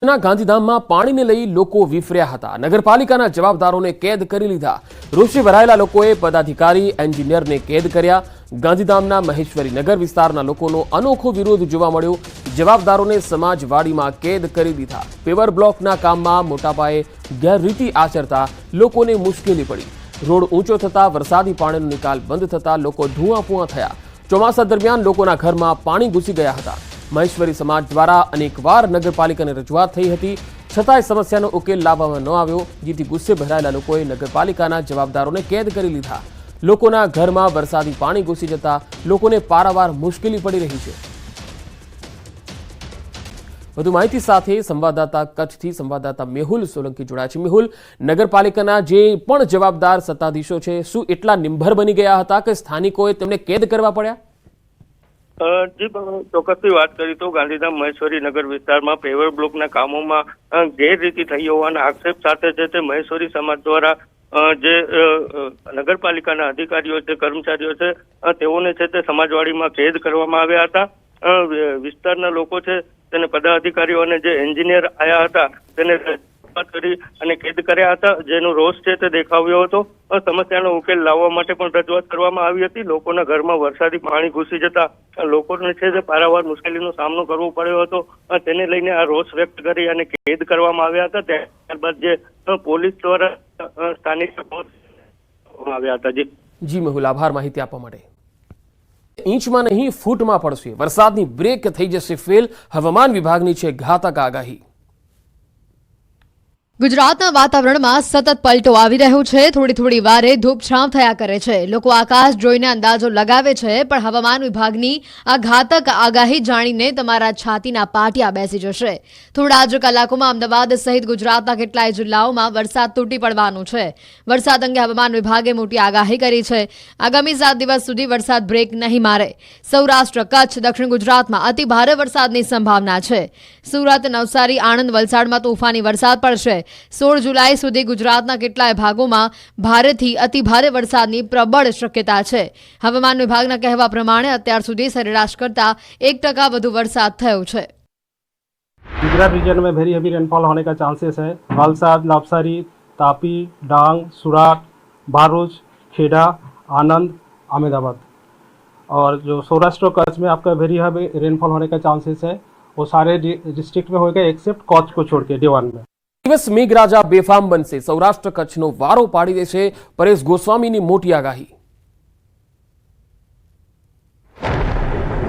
ગાંધીધામમાં પાણીને લઈ લોકો વિફર્યા હતા। નગરપાલિકાના જવાબદારોને કેદ કરી લીધા। રોષે ભરાયેલા લોકોએ પદાધિકારી એન્જિનિયરને કેદ કર્યા। ગાંધીધામના મહેશ્વરી નગર વિસ્તારના લોકોનો અનોખો વિરોધ જોવા મળ્યો। જવાબદારોને સમાજવાડીમાં કેદ કરી દીધા। પેવર બ્લોકના કામમાં મોટા પાયે ગેરરીતિ આચરતા લોકોને મુશ્કેલી પડી। રોડ ઊંચો થતા વરસાદી પાણીનો નિકાલ બંધ થતા લોકો ધુઆપુઆ થયા। ચોમાસા દરમિયાન લોકોના ઘરમાં પાણી ઘૂસી ગયા હતા। મહેશ્વરી સમાજ દ્વારા અનેકવાર નગરપાલિકાને રજૂઆત થઈ હતી, છતાંય સમસ્યાનો ઉકેલ લાવવામાં ન આવ્યો, જેથી ગુસ્સે ભરાયેલા લોકોએ નગરપાલિકાના જવાબદારોને કેદ કરી લીધા। લોકોના ઘરમાં વરસાદી પાણી ઘૂસી જતા લોકોને પારાવાર મુશ્કેલી પડી રહી છે। વધુ માહિતી સાથે સંવાદદાતા કચ્છથી સંવાદદાતા મેહુલ સોલંકી જોડાયા છે। મેહુલ, નગરપાલિકાના જે પણ જવાબદાર સત્તાધીશો છે, શું એટલા નિંભર બની ગયા હતા કે સ્થાનિકોએ તેમને કેદ કરવા પડ્યા? જી ચોક્કસથી વાત કરી તો ગાંધીધામ મહેશ્વરી નગર વિસ્તારમાં પેવર બ્લોકના કામોમાં ગેરરીતિ થઈ હોવાના આક્ષેપ સાથે છે તે મહેશ્વરી સમાજ દ્વારા જે નગરપાલિકાના અધિકારીઓ છે, કર્મચારીઓ છે, તેઓને છે તે સમાજવાડીમાં કેદ કરવામાં આવ્યા હતા। વિસ્તારના લોકો છે તેને પદાધિકારીઓ અને જે એન્જિનિયર આવ્યા હતા તેને કરી અને કેદ કર્યા હતા, જેનો રોષ છે તે દેખાવ્યો હતો। સમસ્યાનો ઉકેલ લાવવા માટે પણ રજૂઆત કરવામાં આવી હતી। લોકોના ઘરમાં વરસાદી પાણી ઘૂસી જતા લોકોને છે તે પારાવાર મુશ્કેલીનો સામનો કરવો પડ્યો હતો। તેને લઈને આ રોષ વ્યક્ત કરી અને કેદ કરવામાં આવ્યા હતા। ત્યારબાદ જે પોલીસ દ્વારા સ્થાનિક આવ્યા હતા। જી મેહુલ, આભાર માહિતી આપવા માટે। ઇંચમાં નહીં ફૂટમાં પડશે, વરસાદની બ્રેક થઈ જશે ફેલ, હવામાન વિભાગની છે ઘાતક આગાહી। ગુજરાતના વાતાવરણમાં સતત પલટો આવી રહ્યો છે। થોડી થોડી વારે ધૂપછાંવ થયા કરે છે। લોકો આકાશ જોઈને અંદાજો લગાવે છે, પણ હવામાન વિભાગની આ ઘાતક આગાહી જાણીને તમારા છાતીના પાટિયા બેસી જશે। થોડા જ કલાકોમાં અમદાવાદ સહિત ગુજરાતના કેટલાય જિલ્લાઓમાં વરસાદ તૂટી પડવાનું છે। વરસાદ અંગે હવામાન વિભાગે મોટી આગાહી કરી છે। આગામી 7 દિવસ સુધી વરસાદ બ્રેક નહીં મારે। સૌરાષ્ટ્ર, કચ્છ, દક્ષિણ ગુજરાતમાં અતિ ભારે વરસાદની સંભાવના છે। સુરત, નવસારી, આણંદ, વલસાડમાં તોફાની વરસાદ પડશે। 16 જુલાઈ સુધી ગુજરાતના કેટલાય ભાગોમાં ભારેથી અતિ ભારે વરસાદની પ્રબળ શક્યતા છે। હવામાન વિભાગના કહેવા પ્રમાણે અત્યાર સુધી સરેરાશ કરતા 1% વધુ વરસાદ થયો છે। गुजरात रीजन में वेरी हेवी रेनफॉल होने का चांसेस है। वलसाड, नवसारी, तापी, डांग, सुराट, भरूच, खेड़ा, आनंद, अहमदाबाद और जो सौराष्ट्र और कच्छ में आपका वेरी हेवी रेनफॉल होने का चांसेस है। वो सारे डिस्ट्रिक्ट में होगा एक्सेप्ट कच्छ को छोड़ के D1 में। દિવસ મેઘરાજા બેફામ બનશે, સૌરાષ્ટ્ર કચ્છનો વારો પાડી દેશે પરેશ ગોસ્વામીની મોટી આગાહી।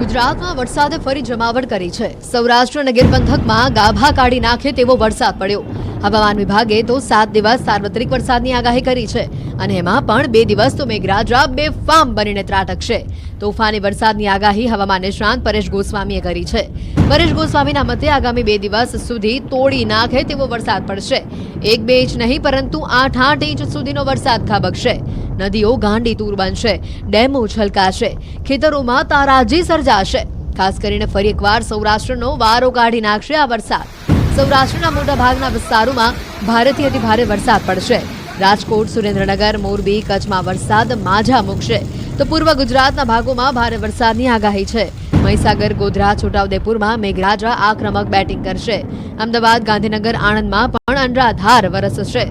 ગુજરાતમાં વરસાદે ફરી જમાવટ કરી છે। સૌરાષ્ટ્ર અને ગીર પંથકમાં ગાભા કાઢી નાખે તેવો વરસાદ પડ્યો। હવામાન વિભાગે તો 7 દિવસ સાર્વત્રિક વરસાદની આગાહી કરી છે અને એમાં પણ 2 દિવસ તો મેઘરાજા બેફામ બનીને ત્રાટકશે। તોફાની વરસાદની આગાહી હવામાન નિષ્ણાંત પરેશ ગોસ્વામીએ કરી છે। પરેશ ગોસ્વામીના મતે આગામી 2 દિવસ સુધી તોડી નાખે તેવો વરસાદ પડશે। 1-2 ઇંચ નહીં પરંતુ 8-8 ઇંચ સુધીનો વરસાદ ખાબકશે। નદીઓ ગાંડીતૂર બનશે, ડેમો છલકાશે, ખેતરોમાં તારાજી સર્જાશે। ખાસ કરીને ફરી એકવાર સૌરાષ્ટ્રનો વારો કાઢી નાખશે આ વરસાદ। સૌરાષ્ટ્રના મોટા ભાગના વિસ્તારોમાં ભારેથી અતિ ભારે વરસાદ પડશે। રાજકોટ, સુરેન્દ્રનગર, મોરબી, કચ્છમાં વરસાદ માઝા મૂકશે તો પૂર્વ ગુજરાતના ભાગોમાં ભારે વરસાદની આગાહી છે। મહીસાગર, ગોધરા, છોટાઉદેપુરમાં મેઘરાજા આક્રમક બેટિંગ કરશે। અમદાવાદ, ગાંધીનગર, આણંદમાં પણ અનરાધાર વરસશે।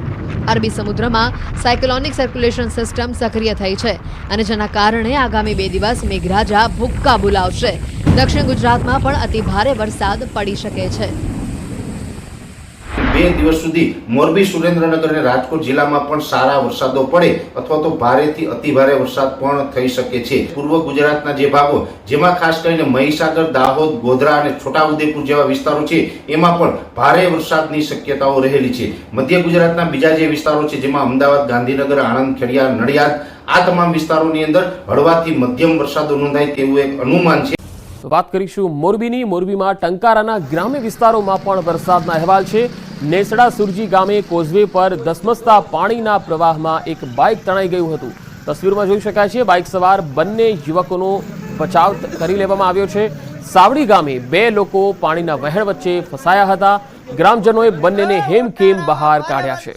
અરબી સમુદ્રમાં સાયક્લોનિક સર્ક્યુલેશન સિસ્ટમ સક્રિય થઈ છે અને જેના કારણે આગામી 2 દિવસ મેઘરાજા ભૂક્કા બોલાવશે। દક્ષિણ ગુજરાતમાં પણ અતિ ભારે વરસાદ પડી શકે છે। 2 દિવસ સુધી મોરબી, સુરેન્દ્રનગર અને રાજકોટ જિલ્લામાં પણ સારા વરસાદો પડે અથવા તો ભારેથી અતિ ભારે વરસાદ પણ થઈ શકે છે। પૂર્વ ગુજરાતના જે ભાગો જેમાં ખાસ કરીને મહીસાગર, દાહોદ, ગોધરા અને છોટાઉદેપુર જેવા વિસ્તારો છે એમાં પણ ભારે વરસાદની શક્યતાઓ રહેલી છે। મધ્ય ગુજરાતના બીજા જે વિસ્તારો છે જેમાં અમદાવાદ, ગાંધીનગર, આણંદ, ખેડિયા, નડિયાદ આ તમામ વિસ્તારોની અંદર હળવાથી મધ્યમ વરસાદો નોંધાય તેવું એક અનુમાન છે। તો વાત કરીશું મોરબીની। મોરબીમાં ટંકારાના ગ્રામ્ય વિસ્તારોમાં પણ વરસાદના અહેવાલ છે। નેસડા સુરજી ગામે કોઝવે પર ધસમસતા પાણીના પ્રવાહમાં એક બાઇક તણાઈ ગયું હતું। તસવીરમાં જોઈ શકાય છે બાઇક સવાર બંને યુવકોનો બચાવ કરી લેવામાં આવ્યો છે। સાવડી ગામે 2 લોકો પાણીના વહેણ વચ્ચે ફસાયા હતા। ગ્રામજનોએ બંનેને હેમખેમ બહાર કાઢ્યા છે।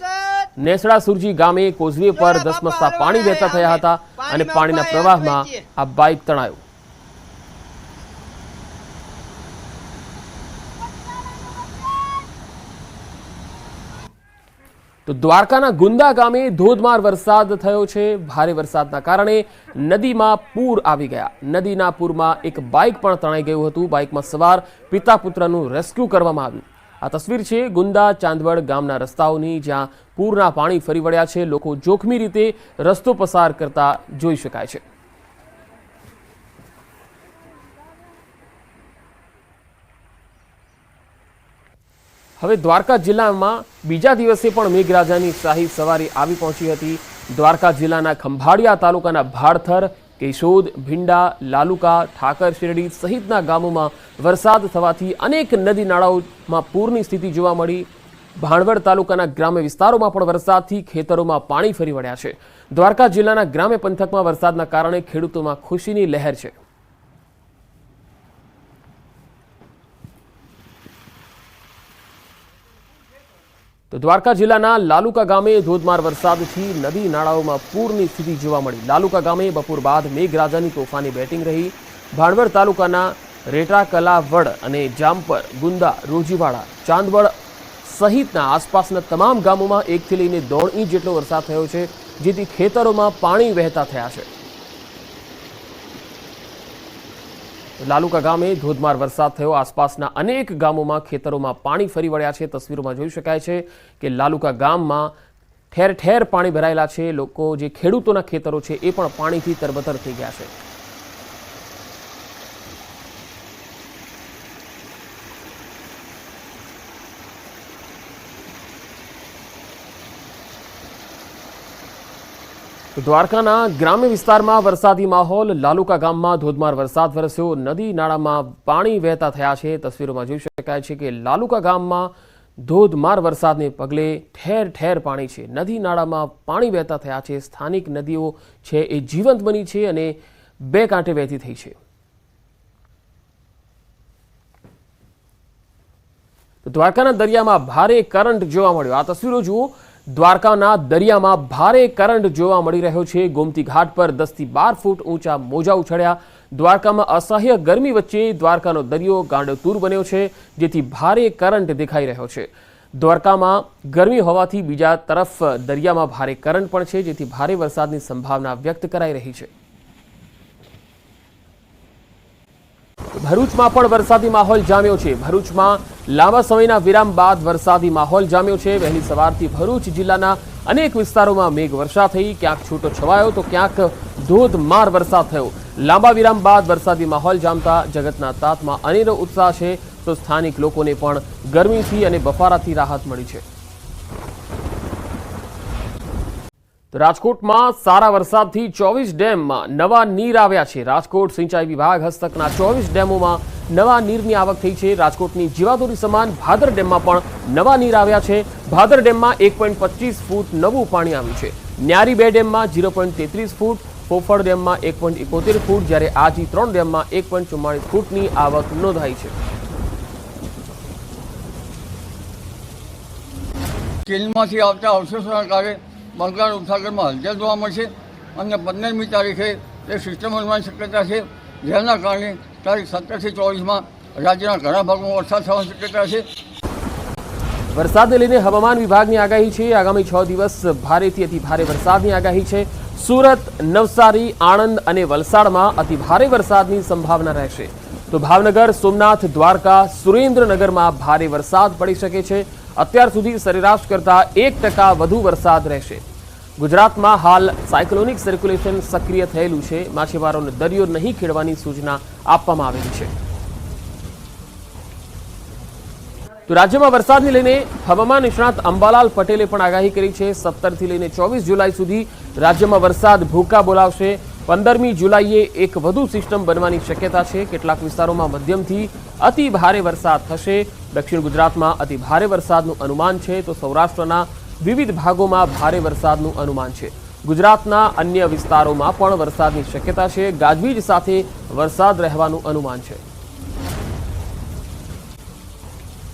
નેસડા સુરજી ગામે કોઝવે પર ધસમસતા પાણી વહેતા થયા હતા અને પાણીના પ્રવાહમાં આ બાઇક તણાયું। તો દ્વારકાના ગુંદા ગામે ધોધમાર વરસાદ થયો છે। ભારે વરસાદના કારણે નદીમાં પૂર આવી ગયા। નદીના પૂરમાં એક બાઇક પણ તણાઈ ગયું હતું। બાઇકમાં સવાર પિતા પુત્રનું રેસ્ક્યુ કરવામાં આવ્યું। આ તસવીર છે ગુંદા ચાંદવડ ગામના રસ્તાઓની, જ્યાં પૂરના પાણી ફરી વળ્યા છે। લોકો જોખમી રીતે રસ્તો પસાર કરતા જોઈ શકાય છે। હવે દ્વારકા જિલ્લામાં બીજા દિવસે પણ મેઘરાજાની શાહી સવારી આવી પહોંચી હતી। દ્વારકા જિલ્લાના ખંભાળિયા તાલુકાના ભાડથર, કેશોદ, ભીંડા, લાલુકા, ઠાકર શેરડી સહિતના ગામોમાં વરસાદ થવાથી અનેક નદી નાળાઓમાં પૂરની સ્થિતિ જોવા મળી। ભાણવડ તાલુકાના ગ્રામ્ય વિસ્તારોમાં પણ વરસાદથી ખેતરોમાં પાણી ફરી વળ્યા છે। દ્વારકા જિલ્લાના ગ્રામ્ય પંથકમાં વરસાદના કારણે ખેડૂતોમાં ખુશીની લહેર છે। તો દ્વારકા જિલ્લાના લાલુકા ગામે ધોધમાર વરસાદથી નદી નાળાઓમાં પૂરની સ્થિતિ જોવા મળી। લાલુકા ગામે બપોર બાદ મેઘરાજાની તોફાની બેટિંગ રહી। ભાણવડ તાલુકાના રેટાકલાવડ અને જામપર, ગુંદા, રોજીવાડા, ચાંદવડ સહિતના આસપાસના તમામ ગામોમાં 1 થી લઈને 1.5 ઇંચ જેટલો વરસાદ થયો છે, જેથી ખેતરોમાં પાણી વહેતા થયા છે। લાલુકા ગામે ધોધમાર વરસાદ થયો। આસપાસના અનેક ગામોમાં ખેતરોમાં પાણી ફરી વળ્યા છે। તસવીરોમાં જોઈ શકાય છે કે લાલુકા ગામમાં ઠેર ઠેર પાણી ભરાયેલા છે। લોકો જે ખેડૂતોના ખેતરો છે એ પણ પાણીથી તરબતર થઈ ગયા છે। દ્વારકાના ગ્રામ્ય વિસ્તારમાં વરસાદી માહોલ। લાલુકા ગામમાં ધોધમાર વરસાદ વરસ્યો। નદી નાળામાં પાણી વહેતા થયા છે। તસવીરોમાં જોઈ શકાય છે કે લાલુકા ગામમાં ધોધમાર વરસાદને પગલે ઠેર ઠેર પાણી છે। નદી નાળામાં પાણી વહેતા થયા છે। સ્થાનિક નદીઓ છે એ જીવંત બની છે અને 2 કાંઠે વહેતી થઈ છે। દ્વારકાના દરિયામાં ભારે કરંટ જોવા મળ્યો। આ તસવીરો જુઓ। દ્વારકાના દરિયામાં ભારે કરંટ જોવા મળી રહ્યો છે। ગોમતી ઘાટ પર 10 થી 12 ફૂટ ઊંચા મોજા ઉછળ્યા। દ્વારકામાં અસહ્ય ગરમી વચ્ચે દ્વારકાનો દરિયો ગાંડોતુર બન્યો છે, જેથી ભારે કરંટ દેખાઈ રહ્યો છે। દ્વારકામાં ગરમી હોવાથી બીજા તરફ દરિયામાં ભારે કરંટ પણ છે, જેથી ભારે વરસાદની સંભાવના વ્યક્ત કરાઈ રહી છે। ભરૂચમાં પણ વરસાદી માહોલ જામ્યો છે। ભરૂચમાં લાંબા સમયના વિરામ બાદ વરસાદી માહોલ જામ્યો છે। વહેલી સવારથી ભરૂચ જિલ્લાના અનેક વિસ્તારોમાં મેઘવર્ષા થઈ। ક્યાંક છૂટો છવાયો તો ક્યાંક ધોધમાર વરસાદ થયો। લાંબા વિરામ બાદ વરસાદી માહોલ જામતા જગતના તાતમાં અનેરો ઉત્સાહ છે, તો સ્થાનિક લોકોને પણ ગરમીથી અને બફારાથી રાહત મળી છે। તો રાજકોટમાં સારા વરસાદથી 24 ડેમમાં નવા નીર આવ્યા છે। રાજકોટ સિંચાઈ વિભાગ હસ્તકના 24 ડેમોમાં નવા નીરની આવક થઈ છે। રાજકોટની જીવાદોરી સમાન ભાદર ડેમમાં પણ નવા નીર આવ્યા છે। ભાદર ડેમમાં 1.25 ફૂટ નવું પાણી આવ્યું છે। ન્યારી 2 ડેમમાં 0.33 ફૂટ, ફોફળ ડેમમાં 1.71 ફૂટ, જ્યારે આજી 3 ડેમમાં 1.44 ફૂટની આવક નોંધાઈ છે। ચીનમાંથી આવતા અવશેષોના કારણે બંગાળ ઉપસાગરમાં હલચલ જોવા મળશે અને 15મી તારીખે એ સિસ્ટમ બનવાની શક્યતા છે, જેના કારણે તારીખ 17 થી 24માં રાજ્યના ઘણા ભાગોમાં વરસાદ થવાની શક્યતા છે। વરસાદને લઈને હવામાન વિભાગની આગાહી છે। આગામી 6 દિવસ ભારેથી અતિ ભારે વરસાદની આગાહી છે। સુરત, નવસારી, આણંદ અને વલસાડમાં અતિ ભારે વરસાદની સંભાવના રહેશે। તો ભાવનગર, સોમનાથ, દ્વારકા, સુરેન્દ્રનગરમાં ભારે વરસાદ પડી શકે છે। અત્યાર સુધી સરેરાશ કરતાં 1% વધુ વરસાદ રહેશે। ગુજરાતમાં હાલ સાયક્લોનિક સર્ક્યુલેશન સક્રિય થયેલું છે। માછીમારોને દરિયો નહીં ખેડવાની સૂચના આપવામાં આવેલી છે। તો રાજ્યમાં વરસાદને લઈને હવામાન નિષ્ણાત અંબાલાલ પટેલે પણ આગાહી કરી છે। 17 થી લઈને 24 જુલાઈ સુધી રાજ્યમાં વરસાદ ભૂકા બોલાવશે। 15મી જુલાઈએ એક વધુ સિસ્ટમ બનવાની શક્યતા છે। કેટલાક વિસ્તારોમાં મધ્યમથી અતિ ભારે વરસાદ થશે। દક્ષિણ ગુજરાતમાં અતિ ભારે વરસાદનું અનુમાન છે, તો સૌરાષ્ટ્રના વિવિધ ભાગોમાં ભારે વરસાદનું અનુમાન છે। ગુજરાતના અન્ય વિસ્તારોમાં પણ વરસાદની શક્યતા છે। ગાજવીજ સાથે વરસાદ રહેવાનું અનુમાન છે।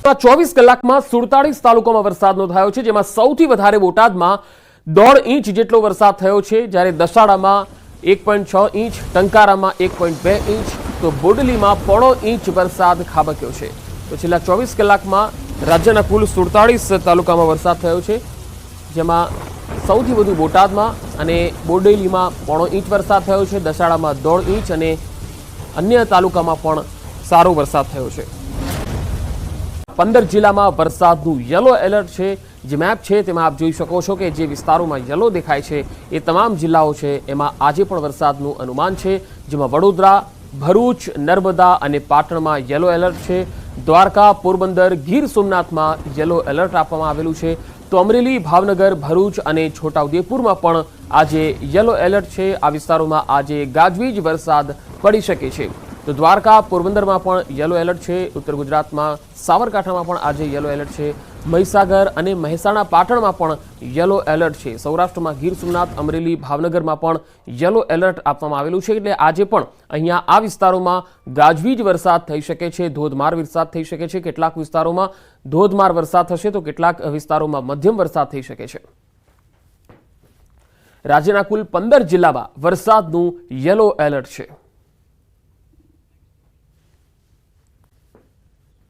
24 કલાકમાં 47 તાલુકામાં વરસાદ નોંધાયો છે, જેમાં સૌથી વધારે બોટાદમાં 1.5 ઇંચ જેટલો વરસાદ થયો છે, જ્યારે દસાડામાં 1.6 ઇંચ, ટંકારામાં 1.2 ઇંચ, તો બોડલીમાં 0.5 ઇંચ વરસાદ ખાબક્યો છે। તો છેલ્લા 24 કલાકમાં રાજ્યના કુલ 47 તાલુકામાં વરસાદ થયો છે। જેમાં સૌથી વધુ બોટાદમાં અને બોડેલીમાં 1.5 ઇંચ વરસાદ થયો છે, દસાડામાં 1.5 ઇંચ અને અન્ય તાલુકામાં પણ સારો વરસાદ થયો છે. 15 જિલ્લામાં વરસાદનું યલો એલર્ટ છે. જે મેપ છે તેમાં આપ જોઈ શકો છો કે જે વિસ્તારોમાં યલો દેખાય છે એ તમામ જિલ્લાઓ છે. એમાં આજે પણ વરસાદનું અનુમાન છે, જેમાં વડોદરા, ભરૂચ, નર્મદા અને પાટણમાં યલો એલર્ટ છે. દ્વારકા, પોરબંદર, ગીર સોમનાથમાં યલો એલર્ટ આપવામાં આવેલું છે. તો અમરેલી, ભાવનગર, ભરૂચ અને છોટાઉદેપુરમાં પણ આજે યલો એલર્ટ છે. આ વિસ્તારોમાં આજે ગાજવીજ વરસાદ પડી શકે છે. તો દ્વારકા, પોરબંદરમાં પણ યલો એલર્ટ છે. ઉત્તર ગુજરાતમાં સાબરકાંઠામાં પણ આજે યલો એલર્ટ છે. મહીસાગર અને મહેસાણા, પાટણમાં પણ યલો એલર્ટ છે. સૌરાષ્ટ્રમાં ગીર સોમનાથ, અમરેલી, ભાવનગરમાં પણ યલો એલર્ટ આપવામાં આવેલું છે. એટલે આજે પણ અહીંયા આ વિસ્તારોમાં ગાજવીજ વરસાદ થઈ શકે છે, ધોધમાર વરસાદ થઈ શકે છે. કેટલાક વિસ્તારોમાં ધોધમાર વરસાદ થશે તો કેટલાક વિસ્તારોમાં મધ્યમ વરસાદ થઈ શકે છે. રાજ્યના કુલ 15 જિલ્લામાં વરસાદનું યલો એલર્ટ છે.